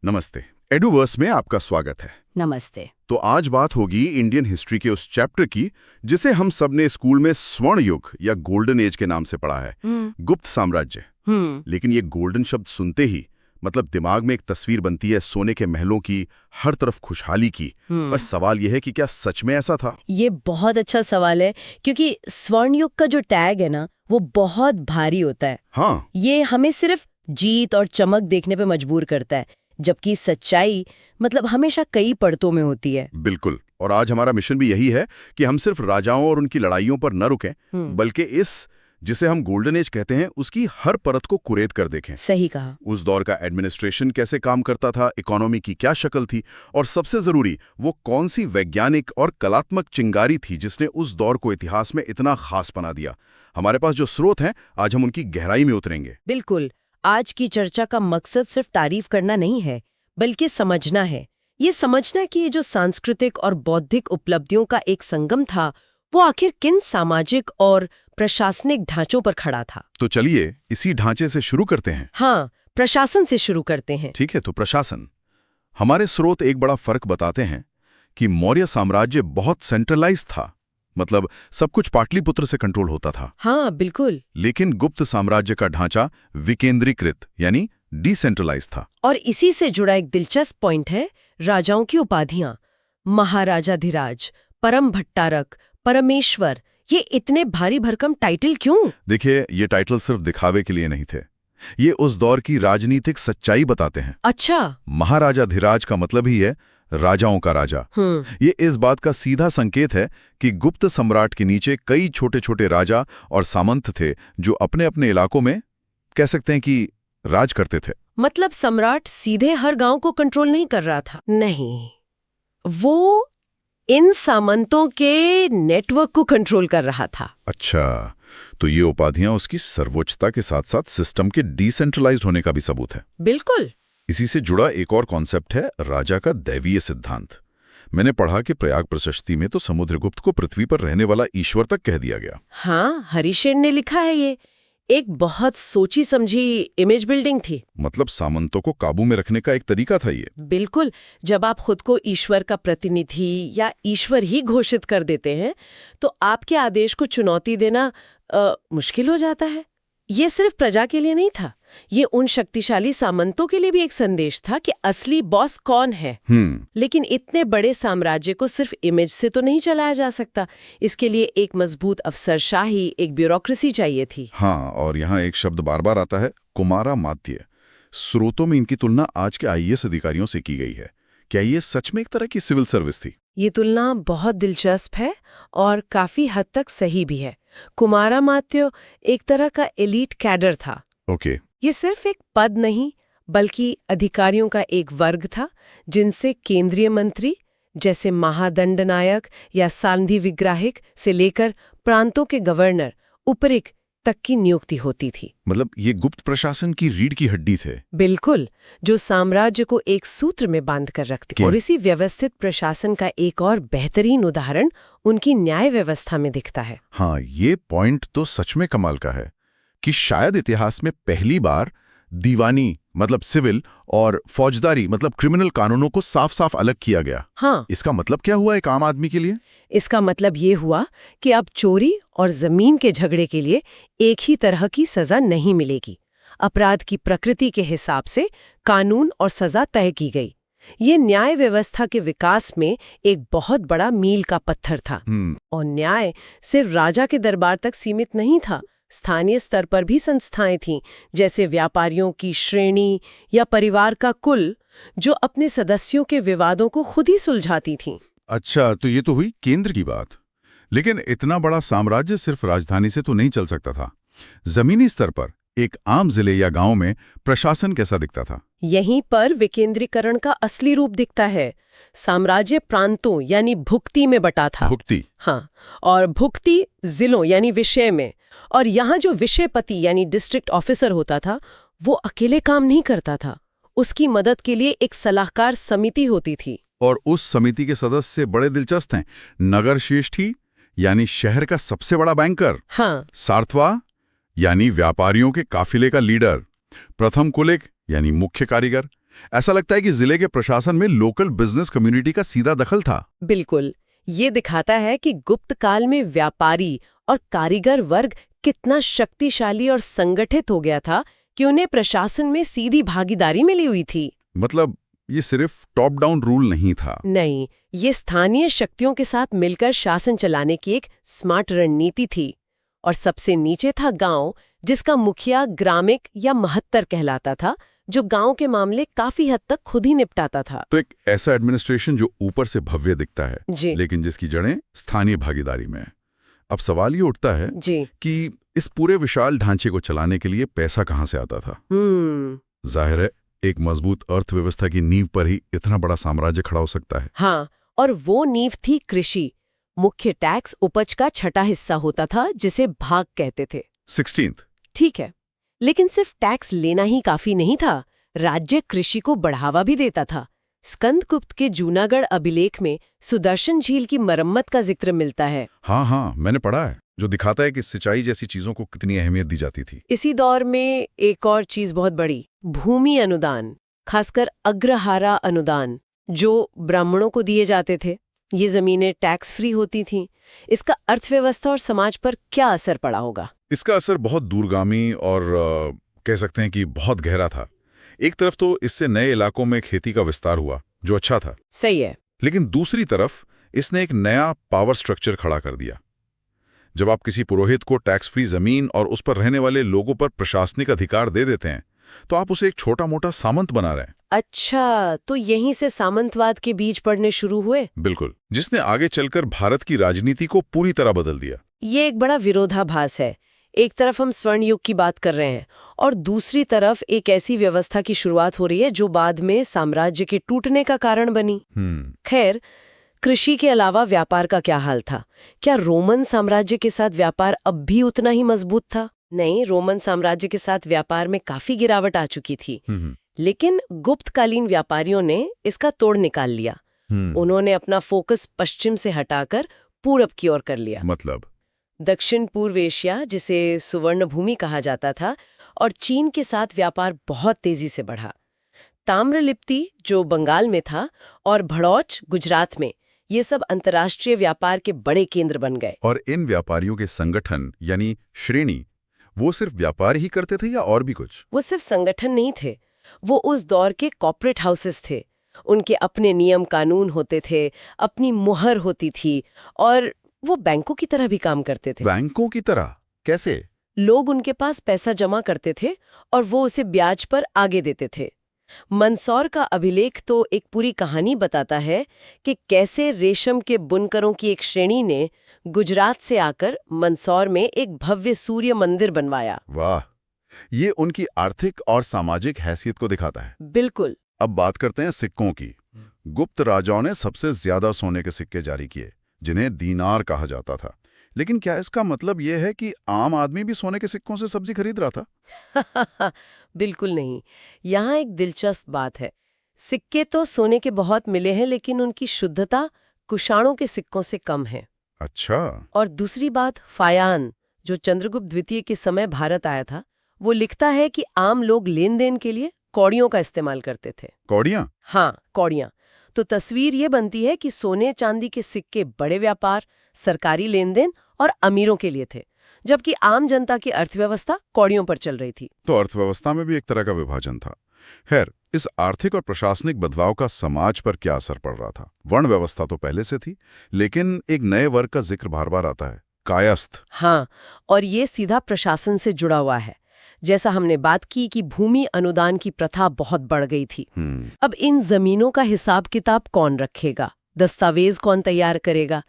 नमस्ते। एडुवर्स में आपका स्वागत है। नमस्ते। तो आज बात होगी इंडियन हिस्ट्री के उस चैप्टर की जिसे हम सब ने स्कूल में स्वर्ण युग या गोल्डन एज के नाम से पढ़ा है, गुप्त साम्राज्य। लेकिन ये गोल्डन शब्द सुनते ही मतलब दिमाग में एक तस्वीर बनती है सोने के महलों की, हर तरफ खुशहाली की। पर सवाल यह है कि क्या सच में ऐसा था? ये बहुत अच्छा सवाल है, क्योंकि स्वर्ण युग का जो टैग है ना, वो बहुत भारी होता है। हाँ, ये हमें सिर्फ जीत और चमक देखने पे मजबूर करता है, जबकि सच्चाई मतलब हमेशा कई परतों में होती है। बिल्कुल। और आज हमारा मिशन भी यही है कि हम सिर्फ राजाओं और उनकी लड़ाइयों पर न रुकें, बल्कि इस जिसे हम गोल्डन एज कहते हैं उसकी हर परत को कुरेद कर देखें। सही कहा। उस दौर का एडमिनिस्ट्रेशन कैसे काम करता था, इकोनॉमी की क्या शक्ल थी, और सबसे जरूरी वो कौन सी वैज्ञानिक और कलात्मक चिंगारी थी जिसने उस दौर को इतिहास में इतना खास बना दिया। हमारे पास जो स्रोत हैं, आज हम उनकी गहराई में उतरेंगे। बिल्कुल। आज की चर्चा का मकसद सिर्फ तारीफ करना नहीं है, बल्कि समझना है। ये समझना कि ये जो सांस्कृतिक और बौद्धिक उपलब्धियों का एक संगम था, वो आखिर किन सामाजिक और प्रशासनिक ढांचों पर खड़ा था। तो चलिए इसी ढांचे से शुरू करते हैं। हाँ, प्रशासन से शुरू करते हैं। ठीक है, तो प्रशासन। हमारे स्रोत एक बड़ा फर्क बताते हैं कि मौर्य साम्राज्य बहुत सेंट्रलाइज था, मतलब सब कुछ पाटलिपुत्र से कंट्रोल होता था। हाँ, बिल्कुल। लेकिन गुप्त साम्राज्य का ढांचा विकेंद्रीकृत यानी डिसेंट्रलाइज था। और इसी से जुड़ा एक दिलचस्प पॉइंट है राजाओं की उपाधियां। महाराजाधिराज, परम भट्टारक, परमेश्वर, ये इतने भारी भरकम टाइटल क्यों? देखिए, ये टाइटल सिर्फ दिखावे के लिए नहीं थे, ये उस दौर की राजनीतिक सच्चाई बताते हैं। अच्छा। महाराजाधिराज का मतलब ही है राजाओं का राजा। ये इस बात का सीधा संकेत है कि गुप्त सम्राट के नीचे कई छोटे छोटे राजा और सामंत थे जो अपने अपने इलाकों में कह सकते हैं कि राज करते थे। मतलब सम्राट सीधे हर गांव को कंट्रोल नहीं कर रहा था। नहीं, वो इन सामंतों के नेटवर्क को कंट्रोल कर रहा था। अच्छा, तो ये उपाधियां उसकी सर्वोच्चता के साथ साथ सिस्टम के डिसेंट्रलाइज्ड होने का भी सबूत है। बिल्कुल। इसी से जुड़ा एक और कॉन्सेप्ट है राजा का दैवीय सिद्धांत। मैंने पढ़ा कि प्रयाग प्रशस्ति में तो समुद्रगुप्त को पृथ्वी पर रहने वाला ईश्वर तक कह दिया गया। हाँ, हरिशेन ने लिखा है। ये एक बहुत सोची समझी इमेज बिल्डिंग थी। मतलब सामंतों को काबू में रखने का एक तरीका था ये। बिल्कुल। जब आप खुद को ईश्वर का प्रतिनिधि या ईश्वर ही घोषित कर देते हैं, तो आपके आदेश को चुनौती देना मुश्किल हो जाता है। ये सिर्फ प्रजा के लिए नहीं था, ये उन शक्तिशाली सामंतों के लिए भी एक संदेश था कि असली बॉस कौन है। लेकिन इतने बड़े साम्राज्य को सिर्फ इमेज से तो नहीं चलाया जा सकता। इसके लिए एक मजबूत अफसरशाही, एक ब्यूरोक्रेसी चाहिए थी। हाँ, और यहाँ एक शब्द बार बार आता है, कुमारा मात्य। स्रोतों में इनकी तुलना आज के आईएएस अधिकारियों से की गई है। क्या ये सच में एक तरह की सिविल सर्विस थी? ये तुलना बहुत दिलचस्प है और काफी हद तक सही भी है। कुमारामात्य एक तरह का एलीट कैडर था। ओके। ये सिर्फ एक पद नहीं, बल्कि अधिकारियों का एक वर्ग था जिनसे केंद्रीय मंत्री जैसे महादंडनायक या सांधि विग्राहिक से लेकर प्रांतों के गवर्नर, उपरिक तक की नियुक्ति होती थी। मतलब ये गुप्त प्रशासन की रीढ़ की हड्डी थे। बिल्कुल, जो साम्राज्य को एक सूत्र में बांध कर रखती। और इसी व्यवस्थित प्रशासन का एक और बेहतरीन उदाहरण उनकी न्याय व्यवस्था में दिखता है। हाँ, ये पॉइंट तो सच में कमाल का है कि शायद इतिहास में पहली बार दीवानी मतलब सिविल और फौजदारी मतलब क्रिमिनल कानूनों को साफ साफ अलग किया गया। हाँ। इसका मतलब क्या हुआ एक आम आदमी के लिए? इसका मतलब ये हुआ कि अब चोरी और जमीन के झगड़े के लिए एक ही तरह की सजा नहीं मिलेगी। अपराध की प्रकृति के हिसाब से कानून और सजा तय की गई। ये न्याय व्यवस्था के विकास में एक बहुत बड़ा मील का पत्थर था। और न्याय सिर्फ राजा के दरबार तक सीमित नहीं था। स्थानीय स्तर पर भी संस्थाएं थीं, जैसे व्यापारियों की श्रेणी या परिवार का कुल, जो अपने सदस्यों के विवादों को खुद ही सुलझाती थीं। अच्छा, तो ये तो हुई केंद्र की बात। लेकिन इतना बड़ा साम्राज्य सिर्फ राजधानी से तो नहीं चल सकता था। जमीनी स्तर पर एक आम जिले या गांव में प्रशासन कैसा दिखता था? यहीं पर विकेंद्रीकरण का असली रूप दिखता है। साम्राज्य प्रांतों यानी भुक्ति में बटा था। भुक्ति? हाँ, और भुक्ति जिलों यानी विषय में। और यहाँ जो विषयपति यानी डिस्ट्रिक्ट ऑफिसर होता था, वो अकेले काम नहीं करता था। उसकी मदद के लिए एक सलाहकार समिति होती थी। और उस समिति के सदस्य बड़े दिलचस्प हैं। नगर श्रेष्ठी यानी शहर का सबसे बड़ा बैंकर। हाँ। सार्थवा यानी व्यापारियों के काफिले का लीडर। प्रथम कुलिक यानी मुख्य कारीगर। ऐसा लगता है कि जिले के प्रशासन में लोकल बिजनेस कम्युनिटी का सीधा दखल था। बिल्कुल, ये दिखाता है कि गुप्त काल में व्यापारी और कारीगर वर्ग कितना शक्तिशाली और संगठित हो गया था कि उन्हें प्रशासन में सीधी भागीदारी मिली हुई थी। मतलब ये सिर्फ टॉप डाउन रूल नहीं था। नहीं, ये स्थानीय शक्तियों के साथ मिलकर शासन चलाने की एक स्मार्ट रणनीति थी। और सबसे नीचे था गांव, जिसका मुखिया ग्रामिक या महत्तर कहलाता था, जो गांव के मामले काफी हद तक खुद ही निपटाता था। तो एक ऐसा एडमिनिस्ट्रेशन जो ऊपर से भव्य दिखता है, जी। लेकिन जिसकी जड़ें स्थानीय भागीदारी में है। अब सवाल ये उठता है जी। कि इस पूरे विशाल ढांचे को चलाने के लिए पैसा कहाँ से आता था। जाहिर है एक मजबूत अर्थव्यवस्था की नींव पर ही इतना बड़ा साम्राज्य खड़ा हो सकता है। हाँ, और वो नींव थी कृषि। मुख्य टैक्स उपज का छठा हिस्सा होता था, जिसे भाग कहते थे। 16th। ठीक है, लेकिन सिर्फ टैक्स लेना ही काफी नहीं था। राज्य कृषि को बढ़ावा भी देता था। स्कंदगुप्त के जूनागढ़ अभिलेख में सुदर्शन झील की मरम्मत का जिक्र मिलता है। हाँ, मैंने पढ़ा है, जो दिखाता है कि सिंचाई जैसी चीजों को कितनी अहमियत दी जाती थी। इसी दौर में एक और चीज बहुत बड़ी, भूमि अनुदान, खासकर अग्रहारा अनुदान, जो ब्राह्मणों को दिए जाते थे। ये जमीनें टैक्स फ्री होती थीं। इसका अर्थव्यवस्था और समाज पर क्या असर पड़ा होगा? इसका असर बहुत दूरगामी और कह सकते हैं कि बहुत गहरा था। एक तरफ तो इससे नए इलाकों में खेती का विस्तार हुआ, जो अच्छा था। सही है। लेकिन दूसरी तरफ इसने एक नया पावर स्ट्रक्चर खड़ा कर दिया। जब आप किसी पुरोहित को टैक्स फ्री जमीन और उस पर रहने वाले लोगों पर प्रशासनिक अधिकार दे देते हैं, तो आप उसे एक छोटा मोटा सामंत बना रहे हैं। अच्छा, तो यहीं से सामंतवाद के बीज पड़ने शुरू हुए? बिल्कुल, जिसने आगे चलकर भारत की राजनीति को पूरी तरह बदल दिया। ये एक बड़ा विरोधाभास है। एक तरफ हम स्वर्ण युग की बात कर रहे हैं और दूसरी तरफ एक ऐसी व्यवस्था की शुरुआत हो रही है जो बाद में साम्राज्य के टूटने का कारण बनी। खैर, कृषि के अलावा व्यापार का क्या हाल था? क्या रोमन साम्राज्य के साथ व्यापार अब भी उतना ही मजबूत था? नहीं, रोमन साम्राज्य के साथ व्यापार में काफी गिरावट आ चुकी थी। लेकिन गुप्तकालीन व्यापारियों ने इसका तोड़ निकाल लिया। उन्होंने अपना फोकस पश्चिम से हटाकर पूरब की ओर कर लिया। मतलब दक्षिण पूर्व एशिया, जिसे सुवर्ण भूमि कहा जाता था, और चीन के साथ व्यापार बहुत तेजी से बढ़ा। ताम्रलिप्ति, जो बंगाल में था, और भड़ौच, गुजरात में, ये सब अंतर्राष्ट्रीय व्यापार के बड़े केंद्र बन गए। और इन व्यापारियों के संगठन यानी श्रेणी, वो सिर्फ व्यापार ही करते थे या और भी कुछ? वो सिर्फ संगठन नहीं थे, वो उस दौर के कॉर्पोरेट हाउसेस थे। उनके अपने नियम कानून होते थे, अपनी मुहर होती थी, और वो बैंकों की तरह भी काम करते थे। बैंकों की तरह? कैसे? लोग उनके पास पैसा जमा करते थे और वो उसे ब्याज पर आगे देते थे। मंदसौर का अभिलेख तो एक पूरी कहानी बताता है कि कैसे रेशम के बुनकरों की एक श्रेणी ने गुजरात से आकर मंदसौर में एक भव्य सूर्य मंदिर बनवाया। वाह, ये उनकी आर्थिक और सामाजिक हैसियत को दिखाता है। बिल्कुल। अब बात करते हैं सिक्कों की। गुप्त राजाओं ने सबसे ज्यादा सोने के सिक्के जारी किए, जिन्हें दीनार कहा जाता था। लेकिन क्या इसका मतलब यह है कि आम आदमी भी सोने के सिक्कों से सब्जी खरीद रहा था? बिल्कुल नहीं। यहाँ एक दिलचस्प बात है। सिक्के तो सोने के बहुत मिले हैं, लेकिन उनकी शुद्धता कुषाणों के सिक्कों से कम है। अच्छा। और दूसरी बात, फायान, जो चंद्रगुप्त द्वितीय के समय भारत आया था, वो लिखता है कि आम लोग लेन देन के लिए कौड़ियों का इस्तेमाल करते थे। कौड़ियां? हाँ, कौड़ियां। तो तस्वीर ये बनती है कि सोने चांदी के सिक्के बड़े व्यापार, सरकारी लेन देन और अमीरों के लिए थे, जबकि आम जनता की अर्थव्यवस्था कौड़ियों पर चल रही थी। तो अर्थव्यवस्था में भी एक तरह का विभाजन था। खैर, इस आर्थिक और प्रशासनिक बदलाव का समाज पर क्या असर पड़ रहा था? वर्ण व्यवस्था तो पहले से थी, लेकिन एक नए वर्ग का जिक्र बार बार आता है, कायस्थ। हाँ, और ये सीधा प्रशासन से जुड़ा हुआ है। जैसा हमने बात की कि भूमि अनुदान की प्रथा बहुत बढ़ गई थी। अब इन जमीनों का हिसाब किताब कौन रखेगा? दस्तावेज कौन तैयार करेगा?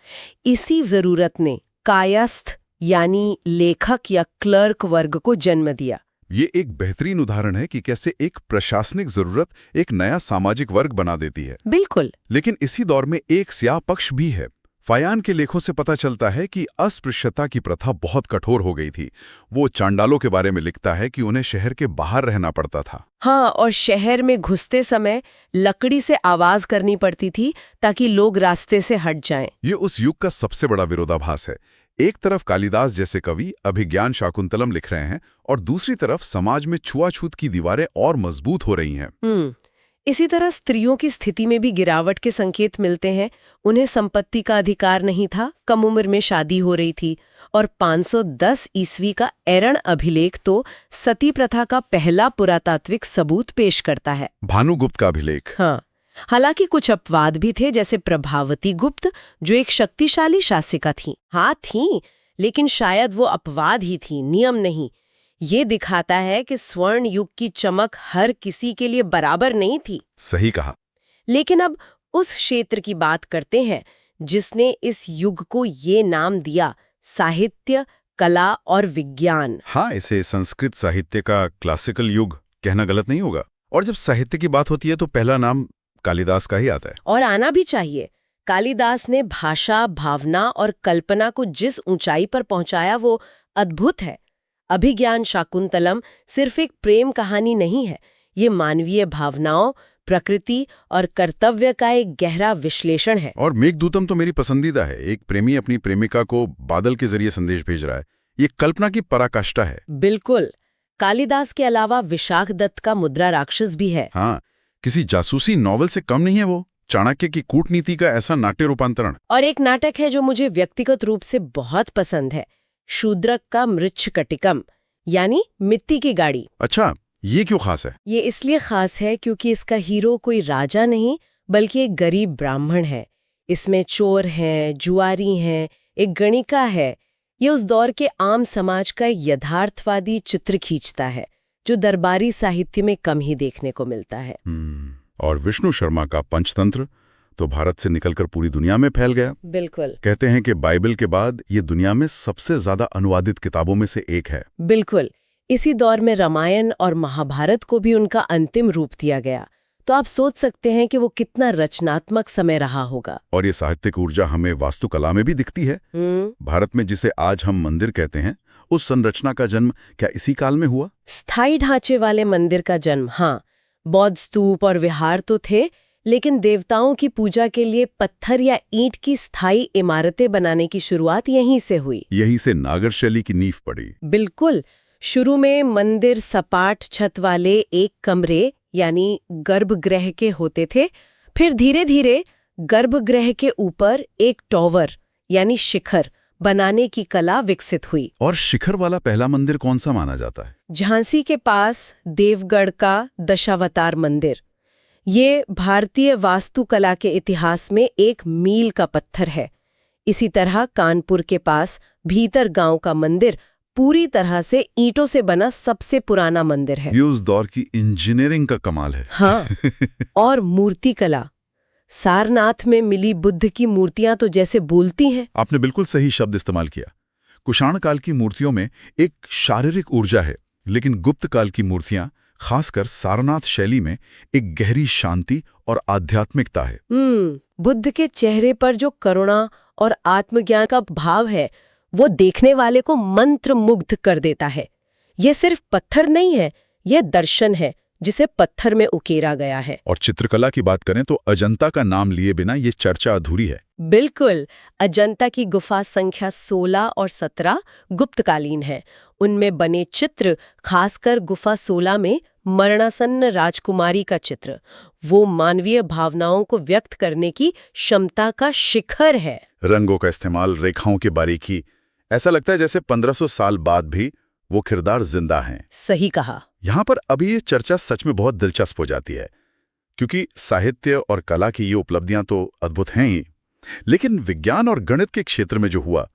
इसी जरूरत ने कायस्थ यानी लेखक या क्लर्क वर्ग को जन्म दिया। ये एक बेहतरीन उदाहरण है कि कैसे एक प्रशासनिक जरूरत एक नया सामाजिक वर्ग बना देती है। बिल्कुल। लेकिन इसी दौर में एक स्याह पक्ष भी है। फायान के लेखों से पता चलता है कि अस्पृश्यता की प्रथा बहुत कठोर हो गई थी। वो चांडालों के बारे में लिखता है कि उन्हें शहर के बाहर रहना पड़ता था। हाँ, और शहर में घुसते समय लकड़ी से आवाज करनी पड़ती थी ताकि लोग रास्ते से हट जाएं। ये उस युग का सबसे बड़ा विरोधाभास है। एक तरफ कालिदास जैसे कवि अभिज्ञान शाकुंतलम लिख रहे हैं और दूसरी तरफ समाज में छुआछूत की दीवारें और मजबूत हो रही हैं। इसी तरह स्त्रियों की स्थिति में भी गिरावट के संकेत मिलते हैं। उन्हें संपत्ति का अधिकार नहीं था, कम उम्र में शादी हो रही थी, और 510 ईस्वी का एरण अभिलेख तो सती प्रथा का पहला पुरातात्विक सबूत पेश करता है। भानुगुप्त का अभिलेख। हाँ, हालांकि कुछ अपवाद भी थे, जैसे प्रभावती गुप्त, जो एक शक्तिशाली शासिका थी। हाँ थी, लेकिन शायद वो अपवाद ही थी, नियम नहीं। ये दिखाता है कि स्वर्ण युग की चमक हर किसी के लिए बराबर नहीं थी। सही कहा। लेकिन अब उस क्षेत्र की बात करते हैं जिसने इस युग को ये नाम दिया, साहित्य, कला और विज्ञान। हाँ, इसे संस्कृत साहित्य का क्लासिकल युग कहना गलत नहीं होगा। और जब साहित्य की बात होती है तो पहला नाम कालिदास का ही आता है। और आना भी चाहिए। कालिदास ने भाषा, भावना और कल्पना को जिस ऊंचाई पर पहुंचाया वो अद्भुत है। अभिज्ञान शाकुंतलम सिर्फ एक प्रेम कहानी नहीं है, ये मानवीय भावनाओं, प्रकृति और कर्तव्य का एक गहरा विश्लेषण है। और मेघदूतम तो मेरी पसंदीदा है। एक प्रेमी अपनी प्रेमिका को बादल के जरिए संदेश भेज रहा है। ये कल्पना की पराकाष्ठा है। बिल्कुल। कालिदास के अलावा विशाखदत्त का मुद्रा राक्षस भी है। हाँ, किसी जासूसी नॉवल से कम नहीं है वो। चाणक्य की कूटनीति का ऐसा नाट्य रूपांतरण। और एक नाटक है जो मुझे व्यक्तिगत रूप से बहुत पसंद है, शूद्रक का मृच्छकटिकम, यानी मिट्टी की गाड़ी। अच्छा, ये क्यों खास है? ये इसलिए खास है क्योंकि इसका हीरो कोई राजा नहीं बल्कि एक गरीब ब्राह्मण है। इसमें चोर हैं, जुआरी हैं, एक गणिका है। ये उस दौर के आम समाज का एक यथार्थवादी चित्र खींचता है जो दरबारी साहित्य में कम ही देखने को मिलता है। और विष्णु शर्मा का पंचतंत्र तो भारत से निकलकर पूरी दुनिया में फैल गया। बिल्कुल। कहते हैं कि बाइबल के बाद ये दुनिया में सबसे ज्यादा अनुवादित किताबों में से एक है। बिल्कुल। इसी दौर में रामायण और महाभारत को भी उनका अंतिम रूप दिया गया। तो आप सोच सकते हैं कि वो कितना रचनात्मक समय रहा होगा। और ये साहित्यिक ऊर्जा हमें वास्तुकला में भी दिखती है। भारत में जिसे आज हम मंदिर कहते हैं, उस संरचना का जन्म क्या इसी काल में हुआ? स्थायी ढांचे वाले मंदिर का जन्म, हाँ। बौद्ध स्तूप और विहार तो थे, लेकिन देवताओं की पूजा के लिए पत्थर या ईंट की स्थायी इमारतें बनाने की शुरुआत यहीं से हुई। यहीं से नागर शैली की नींव पड़ी। बिल्कुल। शुरू में मंदिर सपाट छत वाले एक कमरे यानी गर्भगृह के होते थे। फिर धीरे धीरे गर्भगृह के ऊपर एक टॉवर यानी शिखर बनाने की कला विकसित हुई। और शिखर वाला पहला मंदिर कौन सा माना जाता है? झांसी के पास देवगढ़ का दशावतार मंदिर। ये भारतीय वास्तुकला के इतिहास में एक मील का पत्थर है। इसी तरह कानपुर के पास भीतर गांव का मंदिर पूरी तरह से ईंटों से बना सबसे पुराना मंदिर है। ये उस दौर की इंजीनियरिंग का कमाल है। हाँ। और मूर्ति कला, सारनाथ में मिली बुद्ध की मूर्तियां तो जैसे बोलती हैं। आपने बिल्कुल सही शब्द इस्तेमाल किया। कुषाण काल की मूर्तियों में एक शारीरिक ऊर्जा है, लेकिन गुप्त काल की मूर्तियां, खासकर सारनाथ शैली में, एक गहरी शांति और आध्यात्मिकता है। बुद्ध के चेहरे पर जो करुणा और आत्मज्ञान का भाव है वो देखने वाले को मंत्र मुग्ध कर देता है। यह सिर्फ पत्थर नहीं है, यह दर्शन है जिसे पत्थर में उकेरा गया है। और चित्रकला की बात करें तो अजंता का नाम लिए बिना ये चर्चा अधूरी है। बिल्कुल। अजंता की गुफा संख्या 16 और 17 गुप्तकालीन है। उनमें बने चित्र, खासकर गुफा 16 में मरणासन्न राजकुमारी का चित्र, वो मानवीय भावनाओं को व्यक्त करने की क्षमता का शिखर है। रंगों का इस्तेमाल, रेखाओं की बारीकी, ऐसा लगता है जैसे 1500 साल बाद भी वो किरदार जिंदा हैं। सही कहा। यहाँ पर अभी ये चर्चा सच में बहुत दिलचस्प हो जाती है, क्योंकि साहित्य और कला की ये उपलब्धियां तो अद्भुत हैं ही, लेकिन विज्ञान और गणित के क्षेत्र में जो हुआ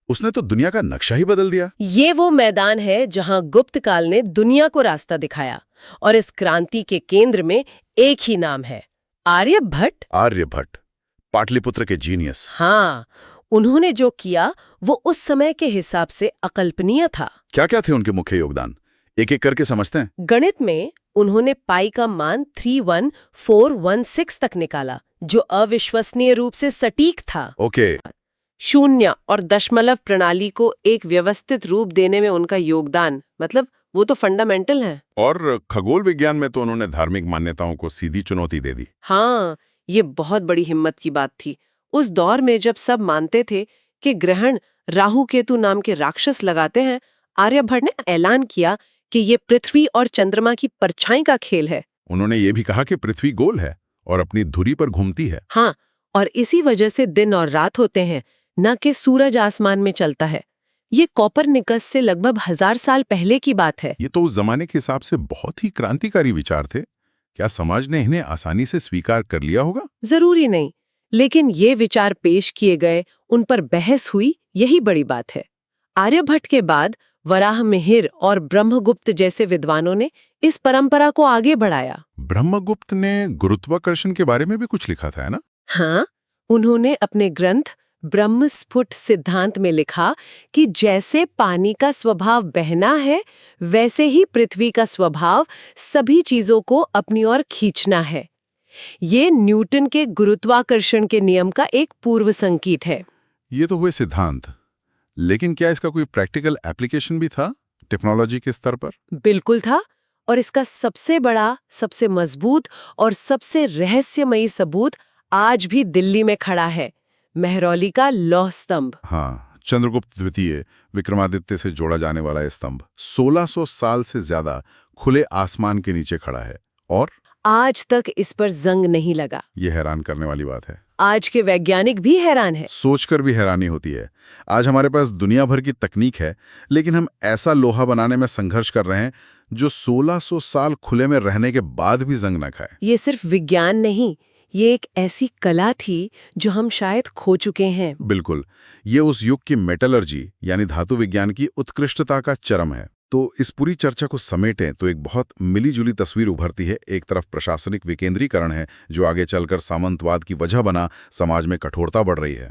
उसने तो दुनिया का नक्शा ही बदल दिया। ये वो मैदान है जहां गुप्त काल ने दुनिया को रास्ता दिखाया, और इस क्रांति के केंद्र में एक ही नाम है, आर्यभट्ट। आर्यभट्ट, पाटलिपुत्र के जीनियस। हाँ, उन्होंने जो किया वो उस समय के हिसाब से अकल्पनीय था। क्या क्या थे उनके मुख्य योगदान? एक एक करके समझते हैं। गणित में उन्होंने पाई का मान 31416 तक निकाला, जो अविश्वसनीय रूप से सटीक था। ओके। शून्य और दशमलव प्रणाली को एक व्यवस्थित रूप देने में उनका योगदान, मतलब वो तो फंडामेंटल है। और खगोल विज्ञान में तो उन्होंने धार्मिक मान्यताओं को सीधी चुनौती दे दी। हाँ, ये बहुत बड़ी हिम्मत की बात थी। उस दौर में जब सब मानते थे कि ग्रहण राहु केतु नाम के राक्षस लगाते हैं, आर्यभट्ट ने ऐलान किया कि ये पृथ्वी और चंद्रमा की परछाई का खेल है। उन्होंने ये भी कहा कि पृथ्वी गोल है और अपनी धुरी पर घूमती है। हाँ, और इसी वजह से दिन और रात होते हैं, न कि सूरज आसमान में चलता है। ये कोपरनिकस से लगभग 1000 साल पहले की बात है। ये तो उस जमाने के हिसाब से बहुत ही क्रांतिकारी विचार थे। क्या समाज ने इन्हें आसानी से स्वीकार कर लिया होगा? जरूरी नहीं, लेकिन ये विचार पेश किए गए, उन पर बहस हुई, यही बड़ी बात है। आर्यभट्ट के बाद वराहमिहिर और ब्रह्मगुप्त जैसे विद्वानों ने इस परंपरा को आगे बढ़ाया। ब्रह्मगुप्त ने गुरुत्वाकर्षण के बारे में भी कुछ लिखा था, है ना? हाँ, उन्होंने अपने ग्रंथ ब्रह्मस्फुट सिद्धांत में लिखा कि जैसे पानी का स्वभाव बहना है, वैसे ही पृथ्वी का स्वभाव सभी चीजों को अपनी ओर खींचना है। ये न्यूटन के गुरुत्वाकर्षण के नियम का एक पूर्व संकेत है। ये तो हुए सिद्धांत, लेकिन क्या इसका कोई प्रैक्टिकल एप्लीकेशन भी था टेक्नोलॉजी के स्तर पर? बिल्कुल था, और इसका सबसे बड़ा, सबसे मजबूत और सबसे रहस्यमयी सबूत आज भी दिल्ली में खड़ा है, मेहरौली का लौह स्तंभ। हाँ, चंद्रगुप्त द्वितीय विक्रमादित्य से जोड़ा जाने वाला यह स्तंभ 1600 साल से ज्यादा खुले आसमान के नीचे खड़ा है और आज तक इस पर जंग नहीं लगा। यह हैरान करने वाली बात है। आज के वैज्ञानिक भी हैरान हैं। सोचकर भी हैरानी होती है। आज हमारे पास दुनिया भर की तकनीक है, लेकिन हम ऐसा लोहा बनाने में संघर्ष कर रहे हैं जो 1600 साल खुले में रहने के बाद भी जंग न खाए। ये सिर्फ विज्ञान नहीं, ये एक ऐसी कला थी जो हम शायद खो चुके हैं। बिल्कुल, ये उस युग की मेटलर्जी यानी धातु विज्ञान की उत्कृष्टता का चरम है। तो इस पूरी चर्चा को समेटें तो एक बहुत मिलीजुली तस्वीर उभरती है। एक तरफ प्रशासनिक विकेंद्रीकरण है जो आगे चलकर सामंतवाद की वजह बना, समाज में कठोरता बढ़ रही है।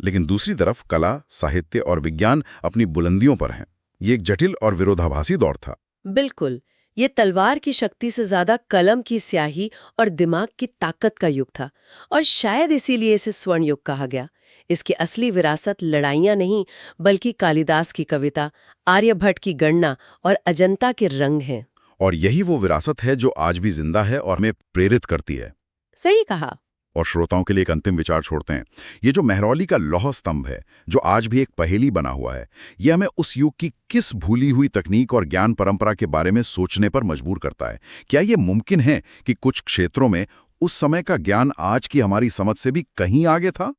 लेकिन दूसरी तरफ कला, साहित्य और विज्ञान अपनी बुलंदियों पर हैं। ये एक जटिल और विरोधाभासी दौर था। बिल्कुल, ये तलवार की शक्ति से ज्यादा कलम की स्याही और दिमाग की ताकत का युग था, और शायद इसीलिए इसे स्वर्ण युग कहा गया। इसकी असली विरासत लड़ाइयां नहीं, बल्कि कालिदास की कविता, आर्यभट्ट की गणना और अजंता के रंग हैं। और यही वो विरासत है जो आज भी जिंदा है और हमें प्रेरित करती है। सही कहा। और श्रोताओं के लिए एक अंतिम विचार छोड़ते हैं। ये जो मेहरौली का लौह स्तंभ है, जो आज भी एक पहेली बना हुआ है, ये हमें उस युग की किस भूली हुई तकनीक और ज्ञान परंपरा के बारे में सोचने पर मजबूर करता है। क्या ये मुमकिन है कि कुछ क्षेत्रों में उस समय का ज्ञान आज की हमारी समझ से भी कहीं आगे था?